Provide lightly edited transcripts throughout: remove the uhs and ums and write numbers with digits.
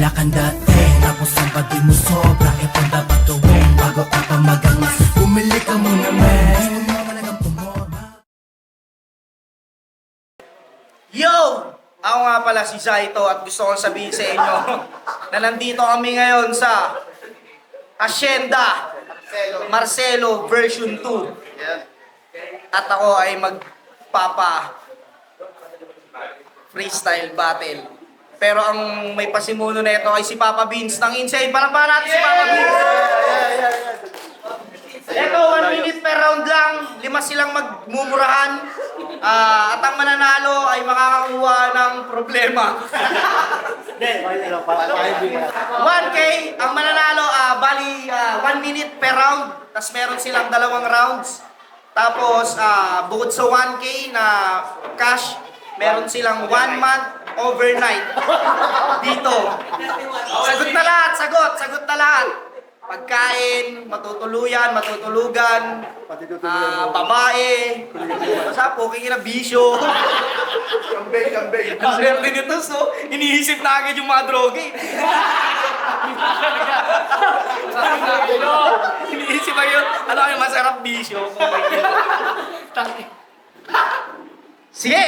wala kang dating. Tapos ang pati mo sobra, ipang dapat gawin bago ka pa magangas. Bumili ka muna men, huwag mo talagang pumorma. Yo! Ako nga pala si Zaito at gusto kong sabihin sa inyo na nandito kami ngayon sa Hacienda Marcelo version 2. At ako ay magpapa freestyle battle. Pero ang may pasimuno na ito ay si Papa Beans ng Insane. Palakpakan natin si Papa Beans! Ito, 1 minute per round lang. 5 silang magmumurahan. At ang mananalo ay makakakuha ng problema. 1K, ang mananalo, bali 1 minute per round. Tapos meron silang 2 rounds. Tapos, bukod sa 1K na cash, meron silang 1 month overnight dito. Sagot na lahat, sagot na lahat. Pagkain, matutuluyan, matutulugan, babae, basta poking na bisyo. Kambay. Ang swerte nito, so iniisip na agad yung mga droge. Iniisip ba yun? Ano yung masarap bisyo? Sige!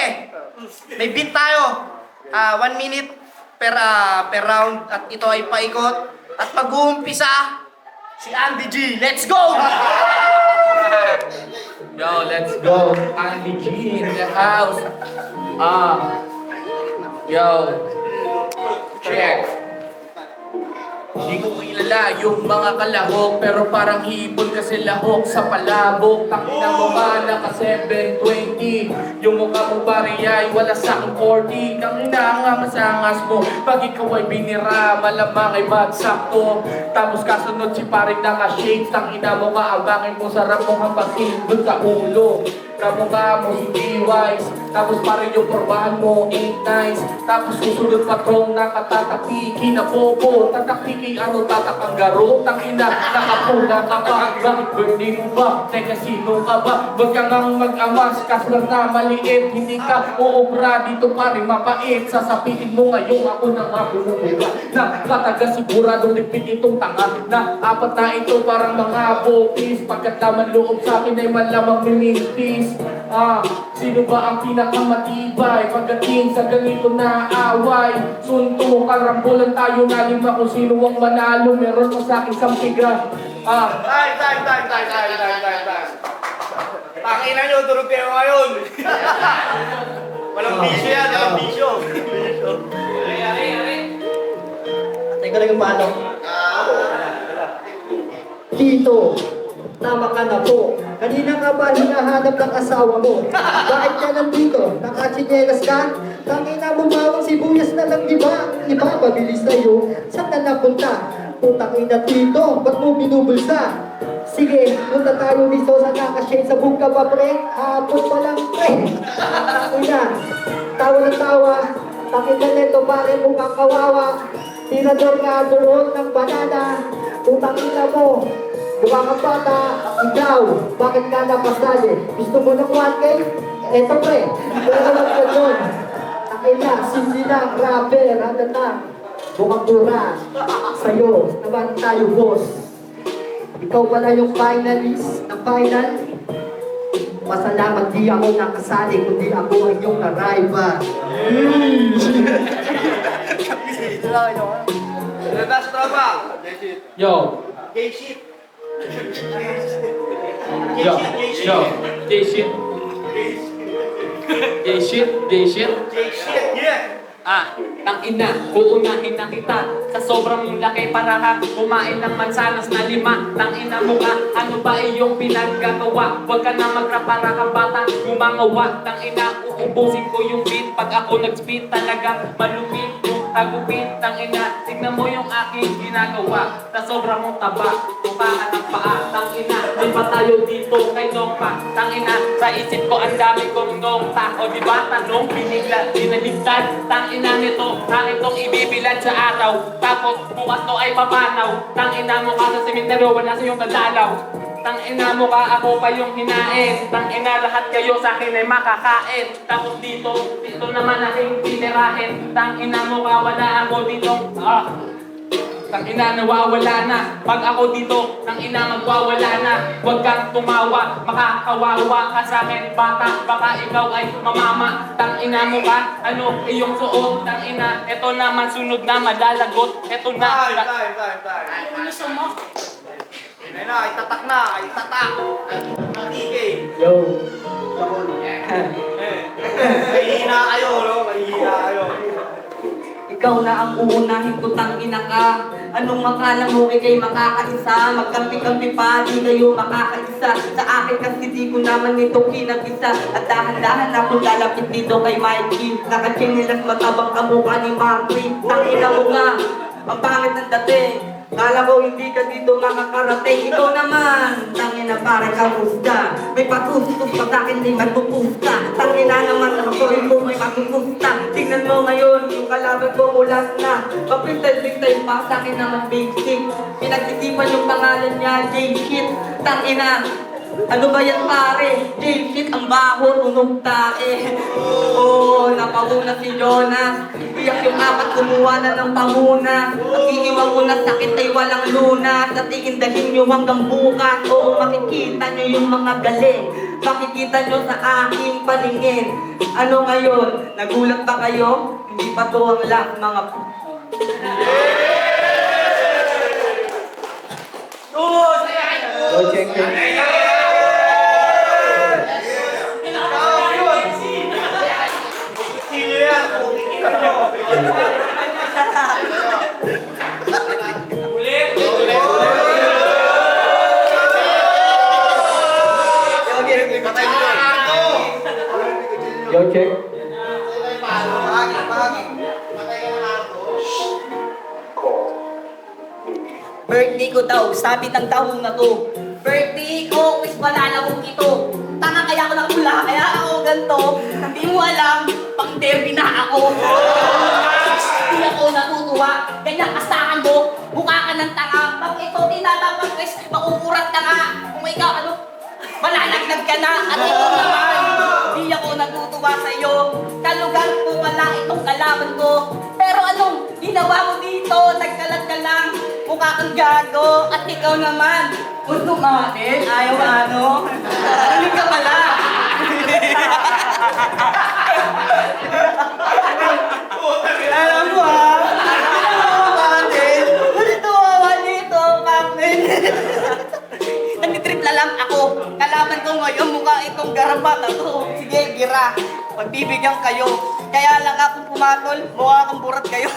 May beat tayo. 1 minute per round at ito ay paikot. At pag-uumpisa, si Andy G. Let's go! Yo, let's go. Andy G in the house. Yo, check. Di ko kilala yung mga kalahok, pero parang ibon kasi lahok sa palabok. Takina mo ka naka 720. Yung mukha mo pariyay, wala sa aking 40. Takina nga masangas mo, pag ikaw ay binira, malamang ay magsakto. Tapos kasunod si paring naka-shades. Takina mo ka, abangin mo, sarap mong hampasin doon sa ulo. Kamukha mo hindi wise. Tapos parang yung porbahan mo ain't nice. Tapos susunod patrong nakatatapiki na popo. Tatakpiki ano tatakang garo. Tangina nakapula ka pa. Bakit birthday mo ba? Teka sino ka ba? Huwag ka ngang mag-amas. Kaso lang na maliit. Hindi ka uubra dito pa rin mapait. Sasapitin mo ngayon ako na nga bumubura. Na kataga siguradong nagpit itong tanga. Na apat na ito parang mga bopis. Pagkat naman loob sa akin ay malamang mimintis. Sino ba ang pinakamatibay pagdating sa ganito na away? Sunto, karambulan tayo na 5 kung sino ang manalo. Meron pa sa akin sampiga. Time. Pakina nyo, turog kayo ngayon. Walang bisyo yan, walang bisyo. Teka lang yung paano. Dito, tama ka na po. Kanina ka ba hinahanap ng asawa mo? Bakit ka nandito? Nakachinelas ka? Tangina mo bawang sibuyas na lang, di ba? Iba, mabilis sa'yo. Saan ka napunta? Putang ina dito, ba't mo binubulsa? Sige, punta tayo dito sa nakashade sa buka ba, pre? Hapon pa lang, pre. Tangina, tawa ng tawa. Takina neto, pare mo kakawawa. Tirador ka doon ng banana. Putang ina mo. Buka ka bata, ikaw, bakit ka napasali? Gusto mo ng 1K? Eto pre, pero lang ka doon. Takina, simple lang, rapper, hatatang. Bukang pura, sa'yo, naman tayo boss. Ikaw pala yung finalist ng final. Pasalamat di ako nakasali, kundi ako ang iyong na-rival. Lata sa tropa. Yo, Gay shit. yo, gay shit. Gay shit, gay shit. Gay shit, yeah. Tangina, uunahin na kita sa sobrang laki para ka kumain ng mansanas na 5. Tangina mo ka, ano ba iyong pinaggagawa? Huwag ka na mag-rap para kang bata gumangawa. Tangina, uubusin ko yung beat pag ako nag-spit. Talaga malupit yung tagupit. Tangina, tignan mo yung aking ginagawa. Sa sobrang mong taba, tupakan ng paa. Tangina, di ba tayo dito kay Nongpa? Tangina, sa isip ko ang dami kong nongta. O di ba tanong, binigla, dinaligtad. Tangina nito, itong ibibilad sa araw. Tapos bukas to ay papanaw. Tangina mo ka sa sementeryo, wala sa iyong nadalaw. Tang ina mo ka, ako pa yung hinain. Tang ina, lahat kayo sa akin ay makakain. Tapos dito naman aking tinirahin. Tang ina mo ka, wala ako dito. Tang ina, nawawala na. Pag ako dito, tang ina, magwawala na. Huwag kang tumawa, makakawawa ka sa akin, bata. Baka ikaw ay mamama. Tang ina mo ka, ano iyong suot. Tang ina, eto naman sunod na malalagot. Eto na. Time. Gusto mo? Ayun na, itatak na, itatak. TK. Yo. Mahihina kayo, no? Mahihina kayo. Ikaw na ang uunahin ko, tangina ka. Anong makala mo kay makakaisa? Magkampi-kampi pa, di kayo makakaisa. Sa akin kasi di ko naman ito kinagisa. At dahan-dahan ako lalapit dito kay Mikey. Nakachinilas matabang kamukha ni Marty. Tangina mo nga, ang pangit ng dating. Kala ko hindi ka dito makakarating. Ikaw naman, tangina pare kamusta? May patustos pa sa'kin di magpupusta. Tangina naman ang story mo may magpupusta. Tingnan mo ngayon, yung kalaban ko ulas na. Papintay-pintay pa sa'kin naman basic. Pinag-isipan yung pangalan niya, J-Shit. Tangina, ano ba yan pare? J-Shit ang baho, tunog tae. Oo, napahuna si Jonas. Iyak yung apat, kumuha na ng panguna. Ang iiwan ko na sakit ay walang lunas. At iindahin nyo hanggang bukas. Oo, makikita nyo yung mga galing. Makikita nyo sa aking paningin. Ano ngayon? Nagulat ba kayo? Hindi pa to ang last mga Yo, check. Yo, check. birthday ko daw, sabi ng taong na to. Birthday ko, is malalawog ito. Tanga kaya ako nakapula, kaya ako ganito. Hindi mo alam, pang derby na ako. Hindi ako natutuwa, ganyan kasakan mo, mukha ka ng tanga. Pag ito tinatapag, is makukurat ka nga. Kung ikaw ano, malalaglag ka na. At ikaw naman, hindi ako natutuwa sa'yo. Kalugan ko pala itong kalaban ko. Pero anong ginawa mo dito? Nagkalat ka lang, mukha kang gago. At ikaw naman, gusto matin, ayaw ano. Hindi ka pala. Alam mo ha? Natutuwa dito, Captain. Nanitrip na lang ako. Kalaban ko ngayon, mukha itong garabat ako. Sige, gira. Pagbibigyan kayo. Kaya lang ako pumatol, mukha kang burat kayo.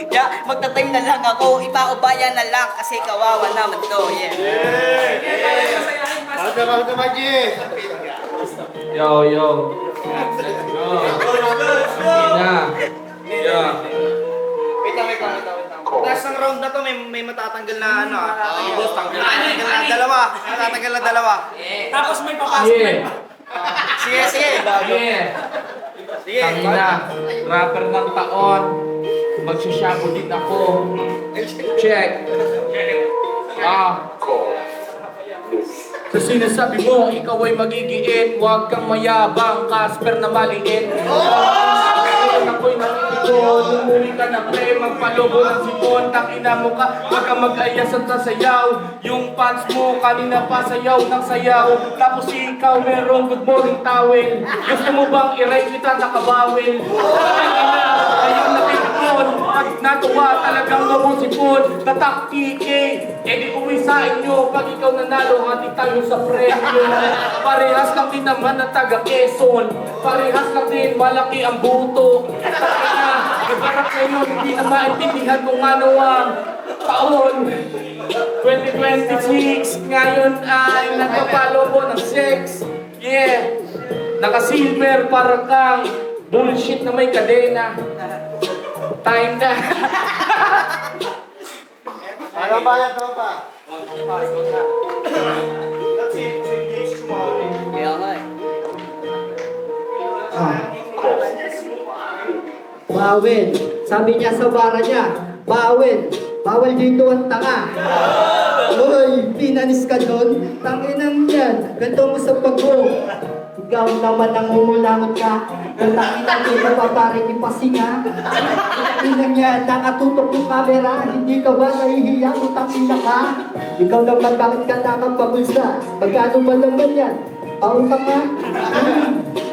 Kaya magtatime na lang ako. Ipaubaya na lang kasi kawawa naman to. Yeah. Yo. Ina. Yeah. Wait lang. Last ng round na to, may matatanggal na ano ah. Matatanggal na dalawa. Matatanggal na dalawa. Tapos may papasok na. Sige. Sige. Tangina, rapper ng taon. Magsashabu din ako. Check. Sa sinasabi mo, ikaw ay magigiit. Huwag kang mayabang, Casper na maliit. Ako'y nakikigon. Umuwi ka na pre, magpalobo ng sipon. Tangina mo ka, huwag kang mag-ayas at sasayaw. Yung fans mo, kanina pa sayaw ng sayaw. Tapos ikaw, merong good morning towel. Gusto mo bang i-ride kita sa kabawil? Tangina, ayun nakikigon. At natuwa talagang mabusipon. Tatak-tiki, di uwi sa inyo. Pag ikaw nanalo, hati tayo sa premyo. Parehas lang din naman na taga Quezon. Parehas lang din, malaki ang buto. Ibarat ngayon, hindi na maintindihan kung ano ang taon. 2026, ngayon ay nagpapalobo ng sex. Yeah, naka-silver para kang bullshit na may kadena. Time na. Ano ba yan, tropa? Kaya nga eh. Bawel. Sabi niya sa bara niya, bawel. Bawal dito ang tanga. Hoy, pinanis ka doon? Tanginang yan, ganito mo sa pag-o. Ikaw naman ang umulangot ka. Kung takinang kita pa parang ipasinga. Tanginang yan, nakatutok yung camera. Hindi ka ba nahihiya kung tangina ka? Ikaw naman, bakit ka nakapagulsa? Magkano ba naman yan? Pautang nga.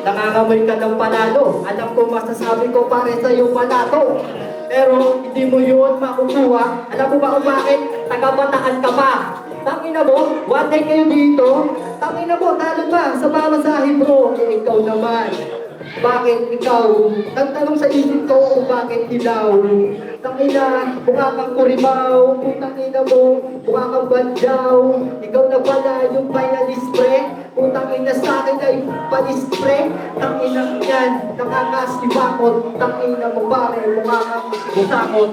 Nangangamoy ka ng panalo. Alam ko masasabi ko pare sa'yo panato. Pero hindi mo yun makukuha. Alam mo ba kung bakit? Taga-Bataan ka pa. Tangina mo, one day kayo dito. Tangina mo, talo ba? Sa pamasahe bro. Eh, ikaw naman. Bakit ikaw? Nagtanong sa isip ko kung bakit hilaw. Tangina, mukha kang kurimaw. Kung tangina mo, mukha kang badyaw. Ikaw na pala yung finalispre. Kung tangina sa akin ay palispre. Tangina yan, nakakasibakot. Tangina mo pare, mukha kang busakot.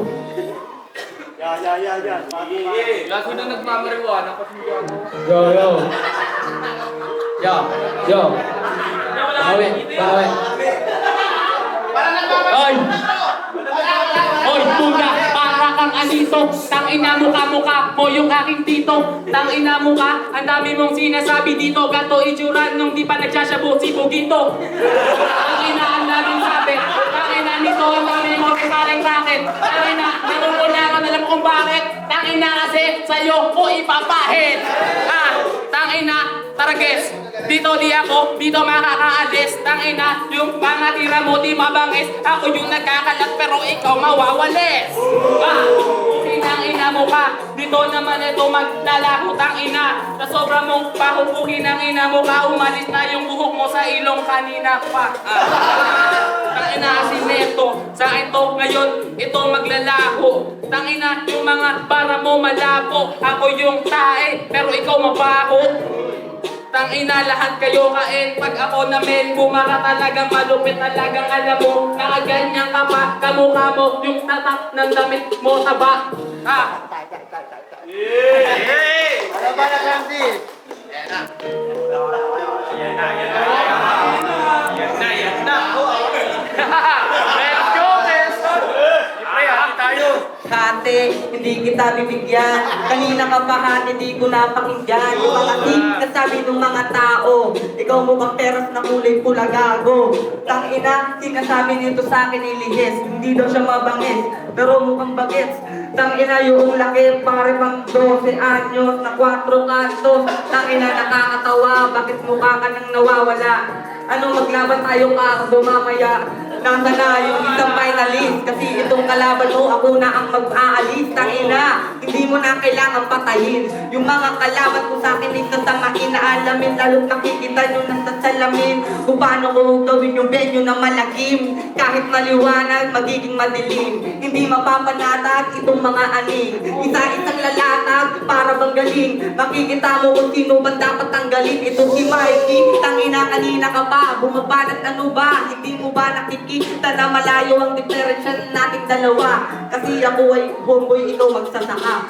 Lagi na nagmamariwana kasi hindi ako. Yo. Bawi. Oy! Oy, puga! Para kang anito. Tangina mukha mo yung aking tito. Tangina mukha, ang dami mong sinasabi dito. Gato itsura nung di pa nagsasyabu si Bugito. Tangina, ang daming sabi. Tangina nito, ang dami mong parang racket. Tangina, natutula ka na lang kung bakit. Tangina kasi sa'yo ko ipapahid. Tangina, tara guys. Dito di ako, dito makakaalis. Tangina, yung pangatira mo di mabangis. Ako yung nagkakalat pero ikaw mawawalis. Sinangina mo ka, dito naman ito maglalako. Tangina, sa sobra mong pahupukin ang ina mo ka. Umalis na yung buhok mo sa ilong kanina pa. Tangina kasi neto, sa akin to ngayon, ito maglalako. Tangina, yung mga bara mo malabo. Ako yung tae, pero ikaw mabaho. Tangina lahat kayo kain. Pag ako na men, bumaka talagang malupit talagang alam mo. Nakaganyan ka pa, kamukha mo yung tatak ng damit mo taba. Ano ba na, Candy? Yan na. Let's go, Nelson! Siyempre, hati tayo. Hati, hindi kita bibigyan. Kanina ka pa hati, hindi ko napakinggan. Yung mga nasabi ng mga tao, ikaw mukhang peras na kulay pula gago. Tangina, sinasabi nito sa akin ilihis. Hindi daw siya mabangis, pero mukhang bagets. Tangina yung laki, pare pang 12 anyos na 4 kantos. Tangina nakakatawa, bakit mukha ka nang nawawala? Ano maglaban tayo kakado mamaya? Nasa na yung isang finalist. Kasi itong kalaban mo, ako na ang mag-aalis. Tangina, hindi mo na kailangan patayin. Yung mga kalaban ko sa akin ay sasamain na alamin. Lalo nakikita nyo nasa salamin. Kung paano ko gawin yung venue na malagim. Kahit maliwanag, magiging madilim. Hindi mapapanatag itong mga aning. Isa-isang lalatag para bang galing. Makikita mo kung sino bang dapat tanggalin. Ito si Mikey, tangina kanina ka pa. Bumabanat ano ba? Hindi mo ba nakikita na malayo ang diferensya nating dalawa? Kasi ako ay homeboy, ikaw magsasaka.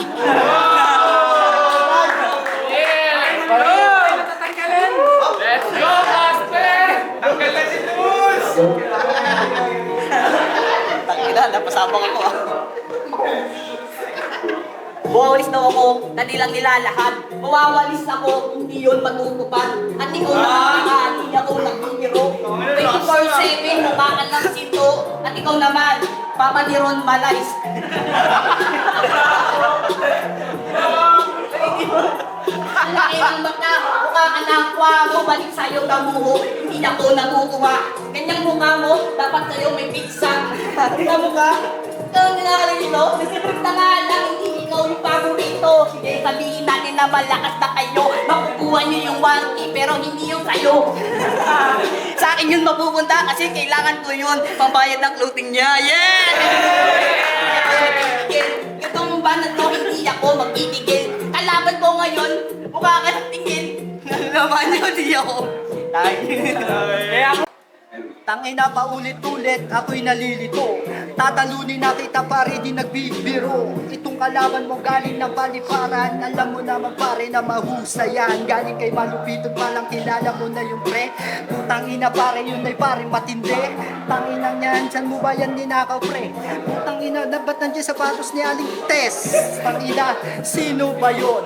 Let's go, Master! Tanggal na si Tools! Tangina, napasabang ako Mawawalis daw ako, na nilang nilalahad. Mawawalis ako, hindi yun matutupad. At ikaw naman, hindi ako nagbibiro. 24/7, mukha ka ng sinto. At ikaw naman, Papa ni Ron Malays. Ang laki ng mata, mukha ka ng kwamo. Balik sa'yo na buho, hindi ako natutuwa. Ganyang mukha mo, dapat sa'yo may pizza. Tingnan mo ka? Ito ang ginagaling nito? Tanga lang, hindi ikaw yung paborito. Sige, sabihin natin na malakas na kayo. Makukuha niyo yung 1K pero hindi yung kayo. Sa akin yun mapupunta kasi kailangan ko yun. Pambayad ng clothing niya. Yeah! Itong banat mo, hindi ako magtitigil. Kalaban ko ngayon, mukha ka sa tingin. Naman yun, hindi ako. Tangina paulit-ulit, ako'y nalilito. Tatalunin na kita pare, di nagbibiro. Itong kalaban mo galing ng paliparan. Alam mo naman pare na mahusay yan. Galing kay malupitod palang kilala mo na yung pre. Tangina pare, yun ay pare matindi. Tanginang yan, saan mo ba yan ninakaw pre? Tangina, ba't nandiyan sapatos ni Aling Tess? Tangina, sino ba yun?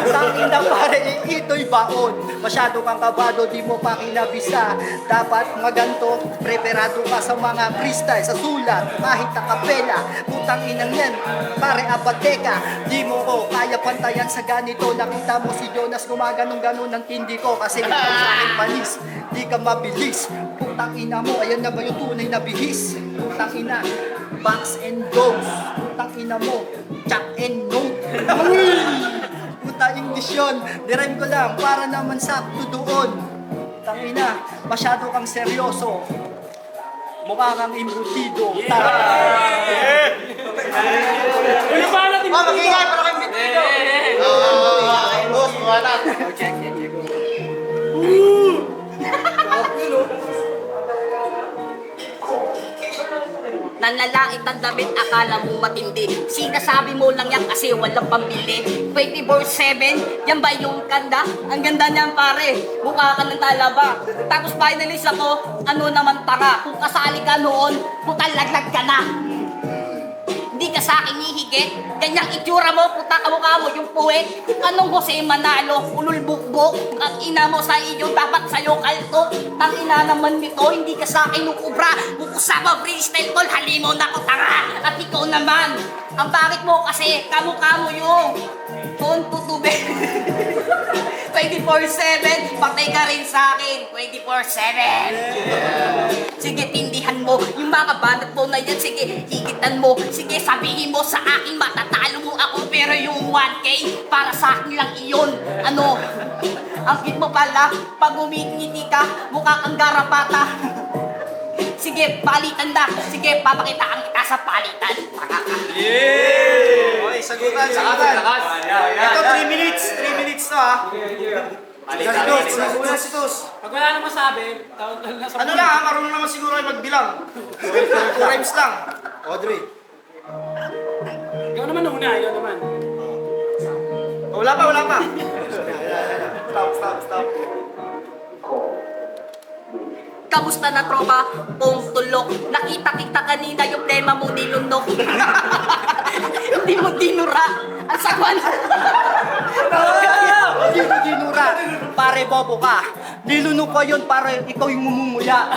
Tangina pare, ito'y baon. Masyado kang kabado, di mo pa kinabisa. Dapat maganto, preparado ka sa mga freestyle, sa sulat, kahit na kapela. Putang inang yan, pare abateka. Di mo ko kaya pantayan sa ganito. Nakita mo si Jonas gumaganong-ganon ng tindi ko. Kasi ikaw sa akin panis, di ka mabilis. Putang ina mo, ayan na ba yung tunay na bihis? Putang ina, box and goes. Putang ina mo, chat and note. Puta English yun, direm ko lang para naman sakto doon. Tangina, masyado kang seryoso. Mukha kang imbutido. Mag-ingay para kay Bitino. Boss, wala. Nanlalait ang damit, akala mo matindi. Sinasabi mo lang yan kasi walang pambili. 24/7, yan ba yung kanda? Ang ganda niyan pare, mukha ka ng talaba. Tapos finalist ako, ano naman tanga. Kung kasali ka noon, putang laglag ka na. Hindi ka sa akin hihigit. Ganyang itsura mo, puta kamukha mo yung puwet. Anong Jose Manalo, ulul bukbok. Ang ina mo sa iyo, dapat sa'yo kalto. Ang ina naman nito, hindi ka sa akin ukubra. Kukusama freestyle tol, halimaw na ko tanga. At ikaw naman, ang bakit mo kasi kamukha mo yung Ton tutube. 24/7, patay ka rin sa akin. 24/7. Sige, tindihan mo. Yung mga banat mo na yan, sige, higitan mo. Sige, sabihin mo sa akin, matatalo mo ako. Pero yung 1K, para sa akin lang iyon. Ano? Ang cute mo pala, pag umingiti ka, mukha kang garapata. Sige, palitan na. Sige, papakitaan kita sa palitan. Okay, sagutan. Ito, 3 minutes. 3 minutes to ha. Situs. Pag wala nang masabi, tawag lang sa Ano lang ha, marunong naman siguro ay magbilang. 2 rhymes lang. Audrey. Ikaw naman una, ikaw naman. Wala pa. Stop. Kamusta na tropa? Pong tulok. Nakita kita kanina yung tema mo nilunok. Hindi mo dinura. Ang sagwan. Hindi mo ginura, pare bobo ka. Nilunok ko yun para ikaw yung mumumuya.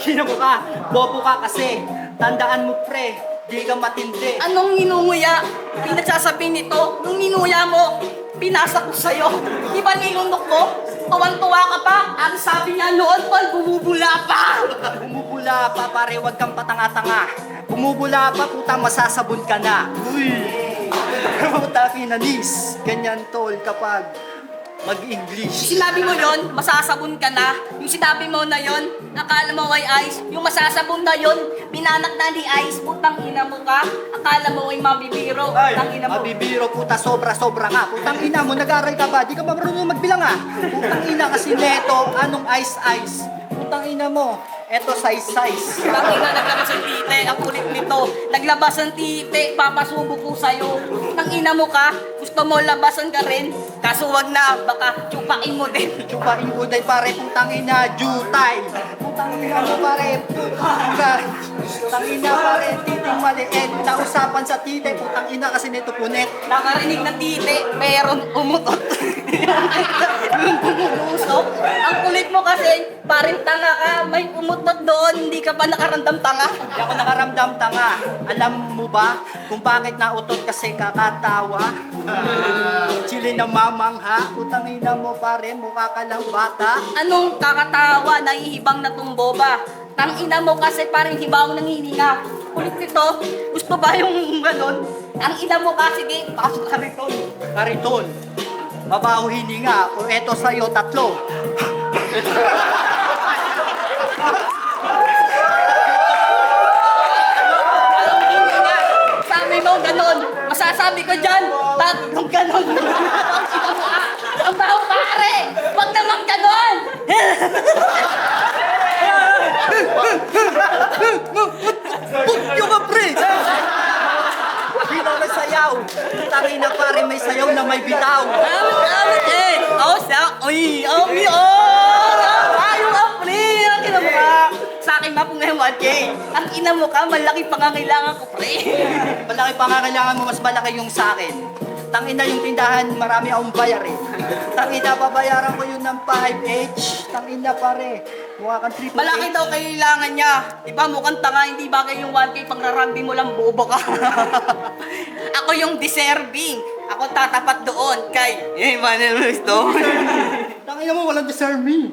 Sino ka? Bobo ka kasi. Tandaan mo pre, di ka matindi. Anong ninunguya? Pinagsasabi nito, nung ninuya mo, pinasa ko sa'yo. Di ba nilunok mo? Tuwan-tuwa ka pa. Ang sabi niya noon, Paul, bumubula pa. Bumubula pa pare, wag kang patanga-tanga. Bumubula pa, puta masasabon ka na. Uy! Puta pinanis. Ganyan tol kapag mag-English. Sinabi mo yon, masasabon ka na. Yung sinabi mo na yon, akala mo ay ice. Yung masasabon na yon, binanak na ni ice. Putang ina mo ka, akala mo ay mabibiro. Putang ina mo. Mabibiro puta, sobra-sobra ka. Putang ina mo, nag-aral ka ba? Di ka ba marunong magbilang ah? Putang ina kasi neto, anong ice? Putang ina mo, eto size. Tangina, naglabas ang tite, ang kulit nito. Naglabas ang tite, papasubo ko sa'yo. Tangina mo ka, gusto mo labasan ka rin. Kaso wag na, baka tsupain mo din. Chupain ko day pare, putang ina, jutay. Putang ina mo pare, putang ina pare, titing maliit. Nausapan sa tite, putang ina kasi nito punet. Nakarinig na tite, meron umutot. Bumulusok. Ang kulit mo kasi, parin tanga ka, may umutot doon, hindi ka pa nakaramdam tanga. Hindi ako nakaramdam tanga. Alam mo ba kung bakit nautot kasi kakatawa? Chili na mamangha, putang ina mo pare, mukha ka lang bata. Anong kakatawa, nahihibang na tumboba? Tang ina mo kasi parang hibaw ng hininga. Kulit nito, gusto ba yung ganon? Ang ina mo kasi, di, pasok ka rito. Kariton, mabaho hininga, o eto sa'yo tatlo. Sabi mo, ganon. Masasabi ko dyan, tatlong ganon. Ang baho pare! Wag naman ganon! Yung ka, pre! Bitaw na sayaw. Tangin na pare, may sayaw na may bitaw. Sa akin ba po ngayon 1K? Ang ina mo ka, malaki pangangailangan ko, pre. Malaki pangangailangan mo, mas malaki yung sa akin. Tangina yung tindahan, marami akong bayar eh. Tangina, babayaran ko yun ng 5H. Tangina pare, mukha kang triple Malaki daw kailangan niya. Diba mukhang tanga, hindi bagay yung 1K pang rarandi mo lang bobo ka. Ako yung deserving. Ako tatapat doon kay Emmanuel Winston. Tangina mo, walang deserve me.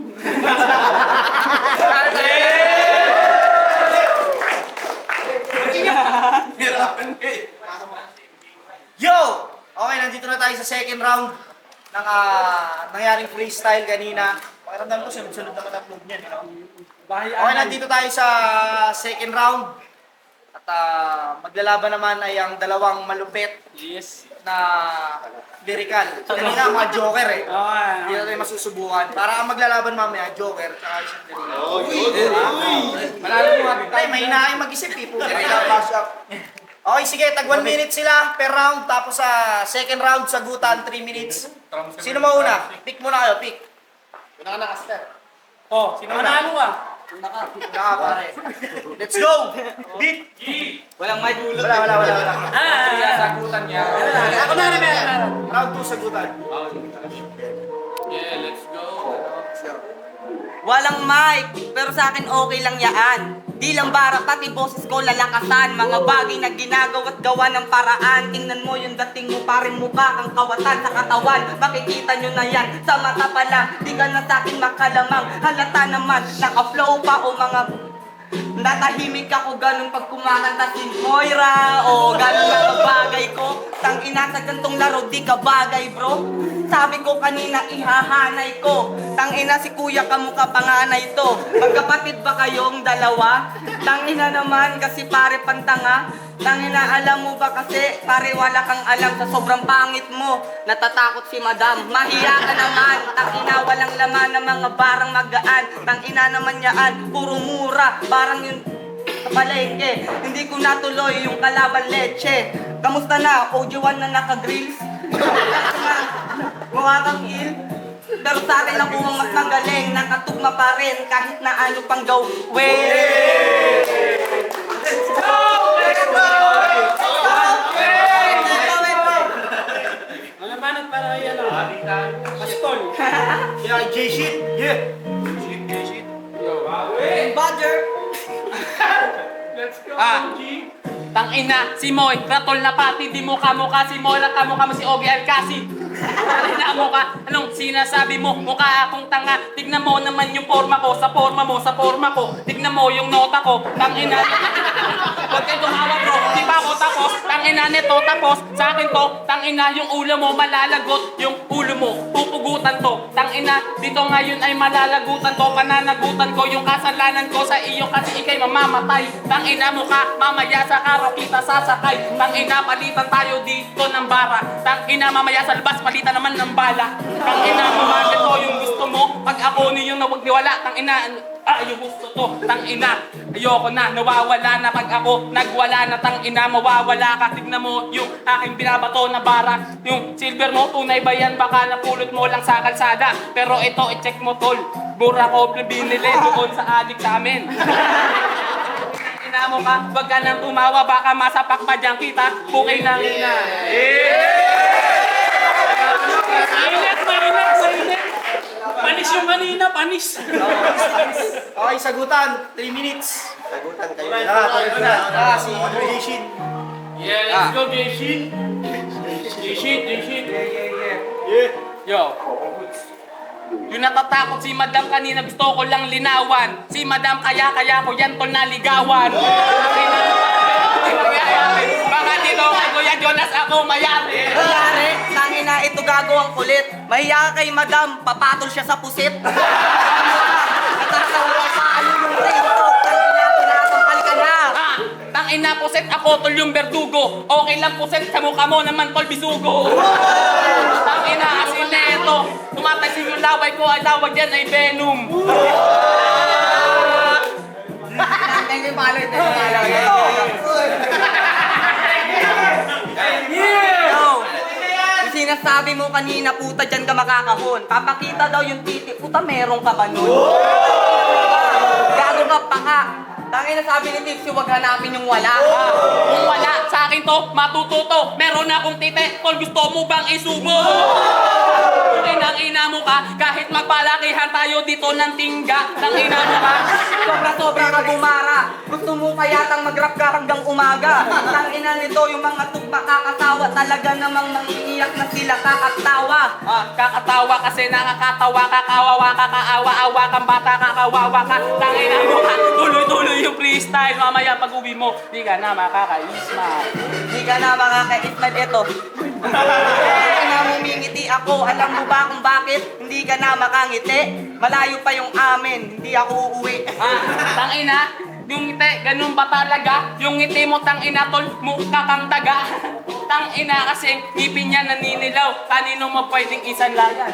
Yo! Okay, nandito na tayo sa second round ng nangyaring freestyle kanina. Pakiramdam ko, sunod-sunod naman ang vlog niyan. Okay, nandito tayo sa second round. At maglalaban naman ay ang dalawang malupit na lyrical. Kanina, mga joker eh. Hindi na tayo masusubukan. Para ang maglalaban mamaya, joker, tsaka isang lyrical. Malalo mo nga. Ay, may hinahin mag-isip eh. Okay, sige, tag 1 minute sila per round. Tapos sa second round, sagutan, 3 minutes. Sino mauna? Pick muna kayo, pick. Oh, sino manalo ka? Pare. Let's go! Beat! Walang mic. Wala. Sagutan niya. Ako na rin, round 2, sagutan. Yeah, let's go. Walang mic, pero sa akin okay lang yaan. Di lang bara, pati boses ko lalakasan. Mga bagay na ginagawa't gawa ng paraan. Tingnan mo yung dating mo, paring mukha ang kawatan sa katawan. Makikita nyo na yan, sa mata pala. Di ka na sa akin makalamang. Halata naman, naka-flow pa o mga... Natahimik ako ganun pag kumakanta si Moira. O ganun ang bagay ko. Tangina sa gantong laro, di ka bagay bro. Sabi ko kanina ihahanay ko. Tangina si kuya kamukha panganay to. Magkapatid ba kayong dalawa? Tangina naman kasi pare pantanga. Tangina alam mo ba kasi pare wala kang alam sa sobrang pangit mo. Natatakot si madam. Mahiya ka naman. Tangina walang laman ng mga barang magaan. Tangina naman yaan puro mura. Barang yun sa palengke. Hindi ko natuloy yung kalaban leche. Kamusta na? OG1 na naka-grills? Mukha kang il. Pero sa akin ako ang mas magaling. Nakatugma pa rin kahit na ano pang gawin. Malamanat para kay ano? Pastol. Yeah, J-Shit! Yeah! Badger. Let's go, Ah. Tangina, si Moy, ratol na pati, di mo kamukha si Moy, kamukha mo si Ogie Alcasi. Tangina mo ka, anong sinasabi mo? Mukha akong tanga, tignan mo naman yung forma ko, sa forma mo, sa forma ko. Tignan mo yung nota ko, tangina. Huwag kayo tumawa bro, di pa ako tapos, tangina nito tapos, sa akin to, tangina yung ulo mo malalagot, yung ulo mo, pupugutan to. Tangina, dito ngayon ay malalagutan to, pananagutan ko yung kasalanan ko sa iyo kasi ikay mamamatay. Tangina mo ka, mamaya sa araw kita sasakay. Tangina, palitan tayo dito ng bara. Tangina, mamaya sa labas, palitan naman ng bala. Tangina, bakit to yung gusto mo? Pag ako niyong nawagniwala, tangina, yung gusto to, tangina. Ayoko na, nawawala na pag ako nagwala na, tangina, mawawala ka. Tignan mo yung aking binabato na bara. Yung silver mo, tunay ba yan? Baka napulot mo lang sa kalsada. Pero ito, i-check mo tol. Mura ko binili doon sa adik sa amin. Ina mo ka, wag ka nang tumawa, baka masapak pa dyan kita. Bukay ng ina. Mainit. Panis yung kanina, panis. Okay, sagutan, 3 minutes. Sagutan kayo. Tuloy na. Si J-Shit. Yeah, let's go, J-Shit. J-Shit. Yo. Yung natatakot si Madam kanina, gusto ko lang linawan. Si Madam kaya ko yan tol naligawan. Baka dito kay Kuya Jonas ako mayari. Mayari, tangina ito gago ang kulit. Mahiya ka kay madam, papatol siya sa pusit. Natatawa pa ano yung rito. Tangina, tinatampal ka na. Tangina puset ako tol yung berdugo. Okay lang puset sa mukha mo naman tol bisugo. Tangina asin neto. Tumatagsin yung laway ko, ang tawag yan ay Venom. Thank you, palo. Yung sinasabi mo kanina, puta, dyan ka makakahon. Papakita daw yung titi, puta, meron ka ba nun? Gago ka pa ka. Tangin na sabi ni Tipsy, huwag hanapin yung wala ka. Kung wala, sa akin to, matututo. Meron akong tite, kung gusto mo bang isubo? Inang-ina mo ka, kahit magpalakihan tayo dito ng tingga. Nang-ina mo ka. Sobra-sobra ka bumara. Gusto mo kayatang mag-rap ka hanggang umaga. Tangina nito, yung mga tugma kakatawa. Talaga namang mangiiyak na sila kakatawa. Kakatawa kasi nakakatawa, kakawawa, kakaawa-awa kang bata, kakawawa ka. Nang-ina mo ka, tuloy-tuloy yung freestyle. Mamaya pag-uwi mo, di ka na makakaisma. Hindi ka na makakaismad ito. Tangina mo mingiti ako. Alam mo ba kung bakit? Hindi ka na makangiti. Malayo pa yung amin. Hindi ako uuwi. Tangina, yung ngiti, ganun ba talaga? Yung ngiti mo, tangina, tol, mukha kang daga. Tangina kasi, ngipin niya naninilaw. Kanino mo pwedeng isanlayan?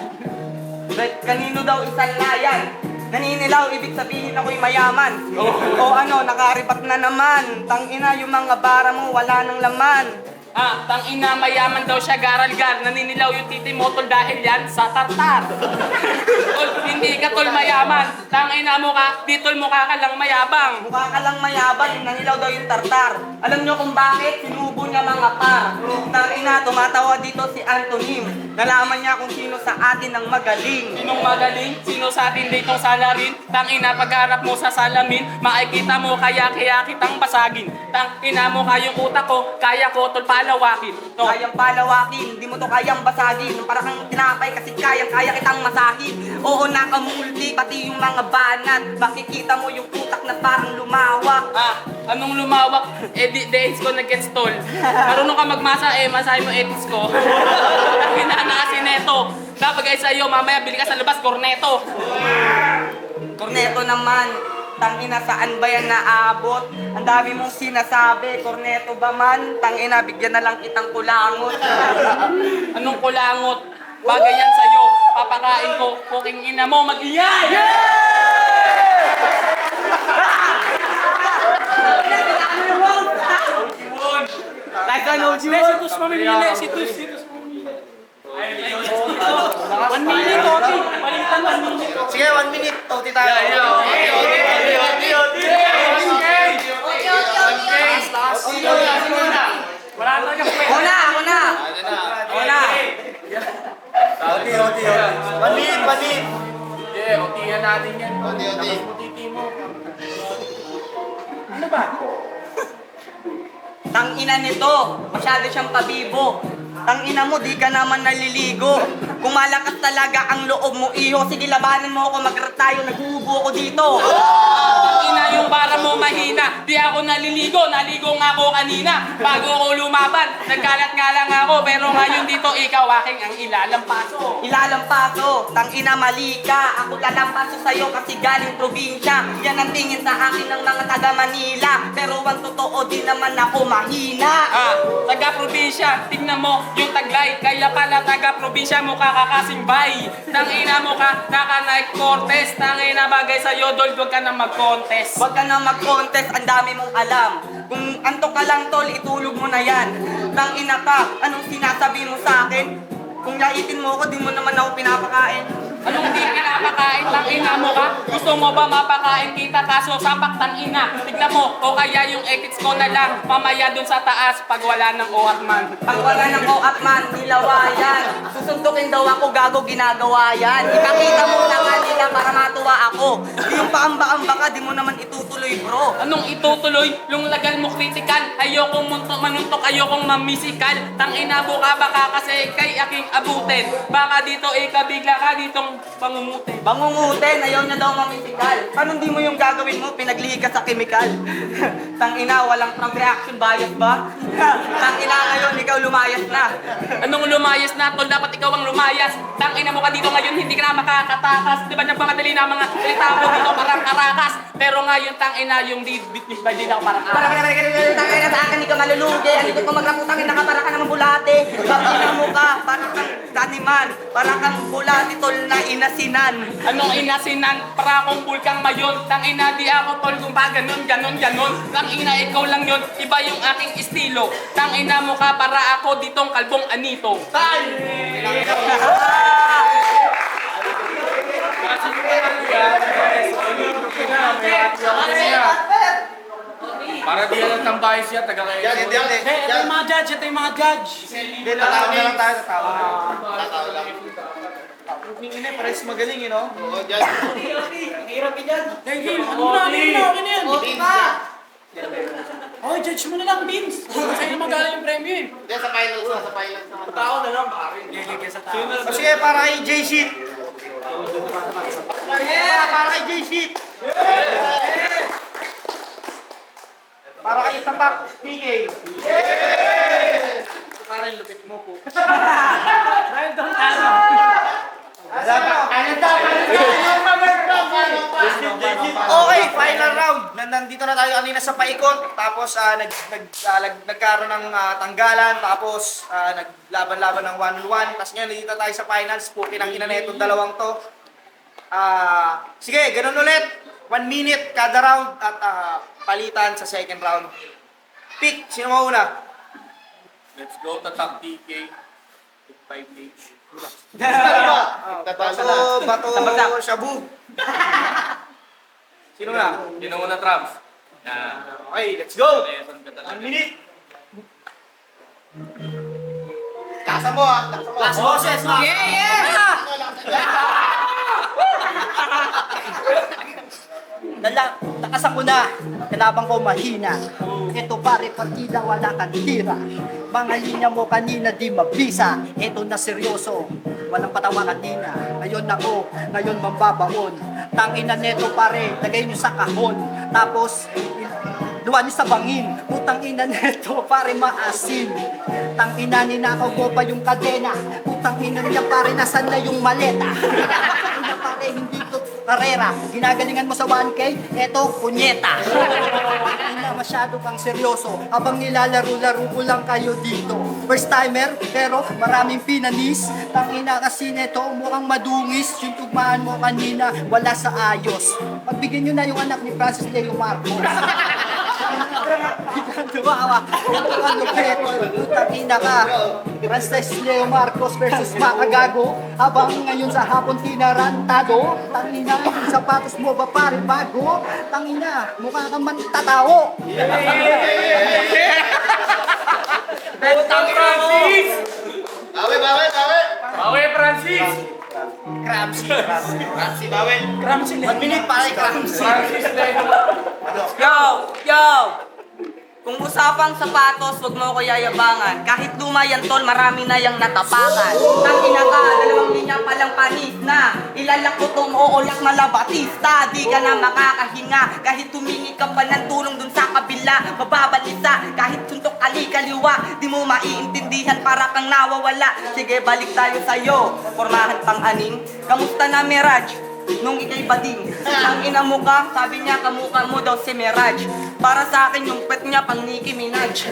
Kanino daw isang layan? Naninilaw, ibig sabihin ako'y mayaman. O ano, nakaripat na naman. Tangina, yung mga bara mo, wala nang laman. Tangina, mayaman daw siya, garalgar. Naninilaw yung titi mo, tol, dahil yan sa tartar. Tol, hindi ka, tol, mayaman. Tangina mo ka, di tol, mukha ka lang mayabang. Mukha ka lang mayabang, nanilaw daw yung tartar. Alam nyo kung bakit? Sinubo niya mga par. Tangina, tumatawa dito si Antonym. Nalaman niya kung sino sa atin ang magaling. Sinong magaling? Sino sa atin ditong salarin? Tangina, pagharap mo sa salamin, makikita mo kaya kitang basagin. Tangina mo kayong utak ko, kaya ko tol palawakin. To. Kayang palawakin, hindi mo to kayang basagin. Para kang tinapay kasi kaya kitang masahin. Oo, nakamulti, pati yung mga banat. Makikita mo yung utak na parang lumawak. Anong lumawak? Days ko nag-gets tol. Marunong ka magmasa, masahin mo etis ko. Tangina na kasi neto. Kapag ay sa'yo, mamaya bili ka sa labas, korneto. Korneto naman, tangina saan ba yan naabot? Ang dami mong sinasabi, korneto ba man? Tangina, bigyan na lang kitang kulangot. Anong kulangot? Bagay yan sa'yo. Papakain ko, kuking ina mo, mag-iyay! Situs mamimili, situs mamimili. 1 minute, okay. Palitan 1 minute. Sige, 1 minute. Toti tayo. Wala talaga pa. Ako na! 1 minute, 1 minute. Yeah, otihan natin yan. Oti. Titi mo. Tangina nito, masyado siyang pabibo. Tangina mo, di ka naman naliligo. Kung malakas talaga ang loob mo, iho, sige labanan mo ako, mag-rap tayo, naghuhubo ako dito. Ina yung para mo mahina. Di ako naliligo, naligo nga ako kanina. Bago ako lumaban, nagkalat nga lang ako. Pero ngayon dito, ikaw aking ang ilalampaso. Ilalampaso, tangina mali ka. Ako lalampaso sa'yo kasi galing probinsya. Yan ang tingin sa akin ng mga taga Manila. Pero ang totoo, di naman ako mahina. Taga-probinsya, tignan mo yung taglay. Kaya pala taga-probinsya mo kakakasimbay. Tangina mo ka, naka-Nike Cortez. Tangina bagay sa'yo, dol, huwag ka na mag-contest. Huwag ka na mag-contest, ang dami mong alam. Kung antok ka lang tol, itulog mo na yan. Tangina ka, anong sinasabi mo sa akin? Kung laitin mo ako, di mo naman ako pinapakain. Anong di pinapakain? Tangina mo ka? Gusto mo ba mapakain kita kaso sapak tangina? Tignan mo, o kaya yung edits ko na lang mamaya dun sa taas pag wala ng oat man. Pag wala ng co-op man, nilawa yan. Susuntukin daw ako, gago ginagawa yan. Ipakita mo na kanila para matuwa ako. Di yung paamba-amba ka, di mo naman itutuloy bro. Anong itutuloy? Yung lagal mo critical. Ayokong manuntok, ayokong mamisikal. Tangina mo ka baka kasi kay aking abutin. Baka dito ikabigla ka ditong pangungutin. Bangungutin, ayaw niya daw mamisikal. Paano di mo yung gagawin mo, pinaglihi ka sa kemikal? Tangina, walang front reaction bias ba? Tangina ngayon, ikaw lumayas na. Anong lumayas na, tol? Dapat ikaw ang lumayas. Tangina mo ka dito ngayon, hindi ka na makakatakas. Di ba nagmamadali na mga salita mo dito parang karakas? Pero ngayon, tangina, yung bit ba din ako parang Tangina sa akin, ikaw malulugi. Ang likod ko magraputangin, nakapara ka naman bulate. Tangina mo ka, parang kang daniman. Parang kang bulate, tol, na inasinan. Anong inasinan? Para akong bulkang mayon. Tangina, di ako tol kung ba ganon. Tangina, ikaw lang yon. Iba yung aking estilo. Tangina mo ka para ako ditong kalbong anito. Para di lang tambahin siya, taga kayo. Hindi. Ito yung mga judge, ito yung mga judge. Hindi, tatawa na lang tayo, tatawa. Tingin na, pares magaling, no? Dahil, ano na, okay na yan. Oh, judge mo na lang, Beans. Sa'yo magaling yung premyo eh. O sige, para kay J-Sheet. Para kay J-Sheet. Para kay Tapak, PK. Para yung lupit mo po. Dahil doon tayo. Okay, final round. Nandito na tayo kanina sa paikot. Tapos nagkaroon ng tanggalan. Tapos naglaban-laban ng 1-on-1. Tapos ngayon, nandito tayo sa finals. Pukin ang ina na itong dalawang to. Sige, ganun ulit. 1 minute kada round at palitan sa second round. Pick, sino mauna? Let's go, tatak TK. 5 days. Bato, shabu. Sino na? Yun ang una, Traps. Okay, let's go. 1 1 minute. Tasa mo ah. Last boses ha. Lakas ako na, kalabang ko mahina. Ito pare partida, wala kang tira. Mga linya mo kanina di mabisa. Ito na seryoso, walang patawa kanina. Ngayon ako, ngayon mambabaon. Tangina neto pare, lagay nyo sa kahon. Tapos, luwan nyo sa bangin. Putang ina neto pare maasin. Tangina ninakaw ko pa yung kadena. Putang ina niya pare, nasan na yung maleta? Ina pare, hindi to karera. Ginagalingan mo sa 1K, eto, punyeta. Ina, masyado kang seryoso. Habang nilalaro-laro ko lang kayo dito. First timer, pero maraming pinanis. Tangina kasi neto, mukhang madungis. Yung tugmaan mo kanina, wala sa ayos. Pagbigyan nyo na yung anak ni Francis Leo Marcos. Dumawa. Ito ang lupit. Tangina ka. Francis Leo Marcos versus Makagago. Habang ngayon sa hapon tinarantado. Tangina, yung sapatos mo ba pare bago? Tangina, mukha kang mantatao. Putang Francis! Bawi, Francis! Ramsey, bawel. 1 minute pare, Ramsey. Francis, Yo! Kung usapang sapatos, wag mo ko yayabangan. Kahit luma yan tol, marami na yang natapakan. Tangina ka, 2 linya palang panis na. Ilalak ko tong oolak na labatista. Di ka na makakahinga. Kahit tumingi ka pa ng tulong dun sa kabila, mababalisa. Kahit suntok ali-kaliwa, di mo maiintindihan para kang nawawala. Sige, balik tayo sa'yo. Formahan pang aning. Kamusta na Mirage? Nung ikay bading, ang ina mo ka, sabi niya kamukha mo daw si Mirage. Para sa akin yung pet niya pang Nicki Minaj.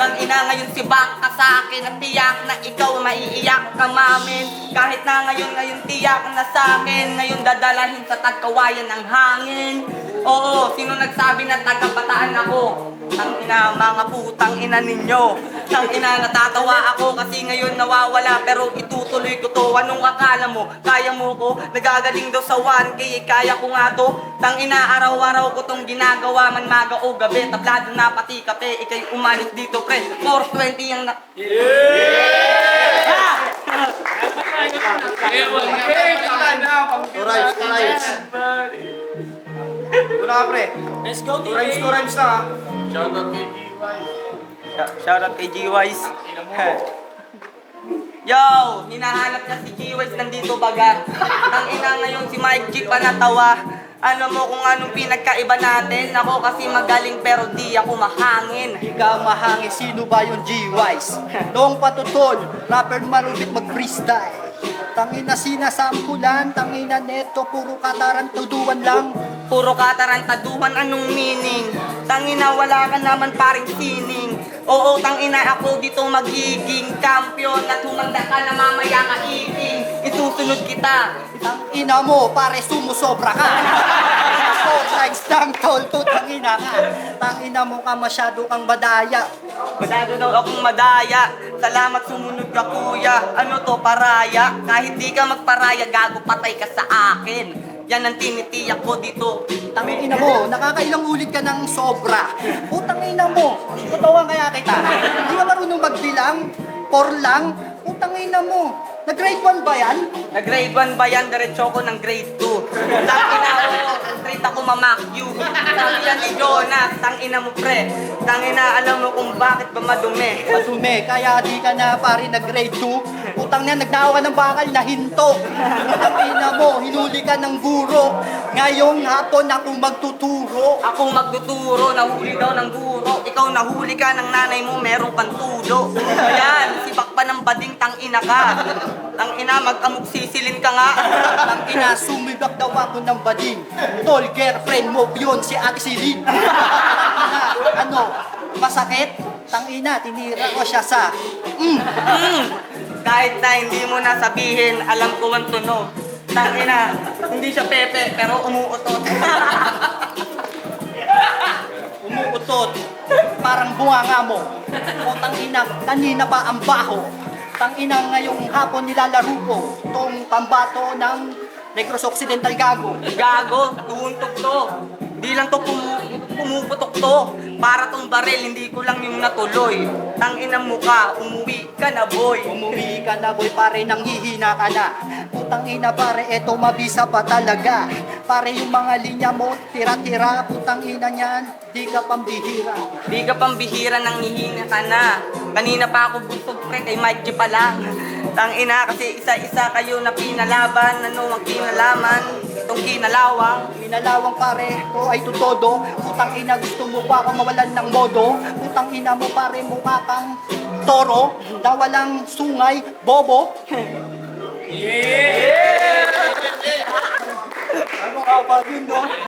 Ang ina ngayon si Baka sa akin at tiyak na ikaw maiiyak ka mamin. Kahit na ngayon tiyak na sa akin, ngayon dadalahin sa tagkawayan ng hangin. Oo, sino nagsabi na tagapataan ako? Ang ina, mga putang ina ninyo. Ang ina, natatawa ako kasi ngayon nawawala. Pero itutuloy ko to. Anong akala mo? Kaya mo ko? Nagagaling daw sa 1K, kaya ko nga to. Tang ina, araw-araw ko tong ginagawa. Man maga o gabi, tablado na pati kape. Ikay umalis dito, pre. 420 yung na... Una ka pre. Let's go, 2 rhymes na ha. Shoutout kay GY. Shoutout kay G-Wise. Yo! Hinahanap niya si G-Wise nandito baga. Ang ina ngayon si Mike G pa natawa. Alam mo kung anong pinagkaiba natin? Ako kasi magaling pero di ako mahangin. Ikaw mahangin, sino ba yung G-Wise? Noong patutol, rapper marupit mag-freestyle. Tangina sinasampulan, tangina neto, puro katarantuduan lang. Puro katarantaduhan, anong meaning? Tangina, wala ka naman paring sining. Oo, tangina, ako dito magiging kampiyon at humanda ka na mamaya kaiging. Isusunod kita. Tangina mo, pare sumusobra ka. Ako, times ng tol to, tangina ka. Tangina mo ka, masyado kang badaya. Masyado daw akong madaya. Salamat sumunod ka kuya. Ano to, paraya? Kahit di ka magparaya, gago patay ka sa akin. Yan ang tinitiyak ko dito. Tangina mo, nakakailang ulit ka ng sobra. Putang ina mo, tutawan kaya kita. Hindi ka marunong magbilang, 4 lang. Putang ina mo, nag-grade 1 ba yan? Nag-grade 1 ba yan? Diretso ko ng grade 2. Tangina ko, grade ako mamak you. Sabi yan ni Jonas, tangina mo pre. Tangina, alam mo kung bakit ba madumi. Matume, kaya di ka na pare nag-grade 2. Putang na, nagdawa ka ng bakal na hinto. Putang ina mo, hinuli ka ng guro. Ngayong hapon ako magtuturo. Ako magtuturo, nahuli daw ng guro. Ikaw nahuli ka ng nanay mo, merong pantulo. Ayan, sibak pa ng bading, tangina ka. Tangina, mag-amok sisilin ka nga. Tangina, sumibak daw ako ng bading. Tol, girlfriend mo yun, si Ate Silin. Tangina, ano, masakit? Tangina, tinira ko siya sa... Kahit na hindi mo na sabihin, alam ko ang tunog. Tangina, hindi siya pepe, pero umuutot. Umuutot, parang bunganga mo. O tangina, kanina pa ang baho. Tangina ngayong hapon nilalaro ko. Itong pambato ng Negros Occidental gago. Gago, tuuntog to. Di lang to pumuputok to. Para tong baril, hindi ko lang yung natuloy. Tangina mo ka, umuwi ka na boy. Umuwi ka na boy, pare nang hihina ka na. Putang ina pare, eto mabisa pa talaga. Pare yung mga linya mo, tira-tira. Putang ina niyan, di ka pambihira. Di ka pambihira nang hihina ka na. Kanina pa ako busog pre, kay Mike G pa lang. Tangina kasi isa-isa kayo na pinalaban. Ano ang kinalaman? Itong kinalawang. Minalawang pare ko ay tutodo. Putang ina gusto mo pa ako mawalan ng modo. Putang ina mo pare mukha kang toro na walang sungay, bobo. Ano ka ba yun, no?